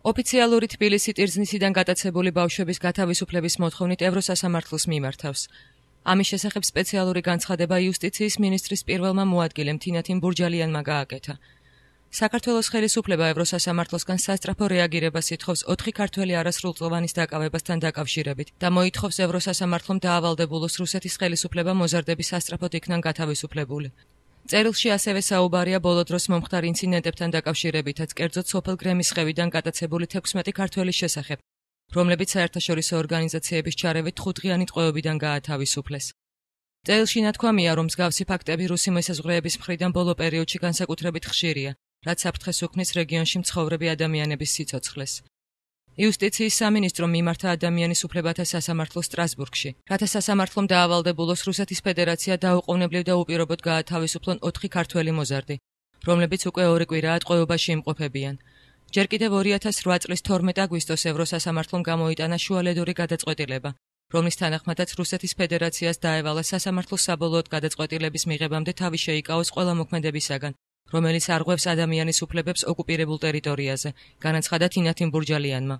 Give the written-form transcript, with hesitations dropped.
ოფიციალური თბილისი ტირზნისიდან გატაცებული ბავშვების გათავისუფლების მოთხოვნით ევროსასამართლოს მიმართავს. ამის შესახებ სპეციალური განცხადება იუსტიციის მინისტრის პირველმა მოადგილემ თინათინ ბურჯალიანმა გააკეთა. საქართველოს ხელისუფლება ევროსასამართლოსგან სასწრაფო რეაგირებას ითხოვს 4 ქართველი არასრულწლოვანის დაკავებასთან დაკავშირებით და მოითხოვს ევროსასამართლომ დაავალდებულოს რუსეთის ხელისუფლება მოზარდების სასწრაფოდ იქნან გათავისუფლებული. წერილში ასევე საუბარია ბოლო დროს მომხდარ ინციდენტებთან დაკავშირებითაც, კერძოდ სოფელ გრემისხევიდან გატაცებული 16 ქართველის შესახებ, რომლებიც საერთაშორისო ორგანიზაციების ჩარევით 5-დღიანი ტყვეობიდან გაათავისუფლეს. წერილში ნათქვამია, რომ მსგავსი ფაქტები რუსი მესაზღვრეების მხრიდან ბოლო პერიოდში განსაკუთრებით ხშირია, რაც საფრთხეს უქმნის რეგიონში მცხოვრები ადამიანების სიცოცხლეს. იუსტიციის სამინისტრომ მიმართა ადამიანის უფლებათა სასამართლო სტრასბურგში, რათა სასამართლომ დაავალდებულოს რუსეთის ფედერაცია დაუყოვნებლივ და უპირობოდ გაათავისუფლონ 4 ქართველი მოზარდი, რომლებიც უკვე 2 კვირაა ტყვეობაში იმყოფებიან. ჯერ კიდევ 2008 წლის 12 აგვისტოს ევროსასამართლომ გამოიტანა შუალედური გადაწყვეტილება, რომლის თანახმადაც რუსეთის ფედერაციას დაევალა სასამართლოს საბოლოოდ გადაწყვეტილების მიღებამდე თავი შეიკავოს ყველა მოქმედებისაგან, რომელიც არღვევს ადამიანის უფლებებს ოკუპირებულ ტერიტორიაზე, განაცხადა თინათინ ბურჯალიანმა.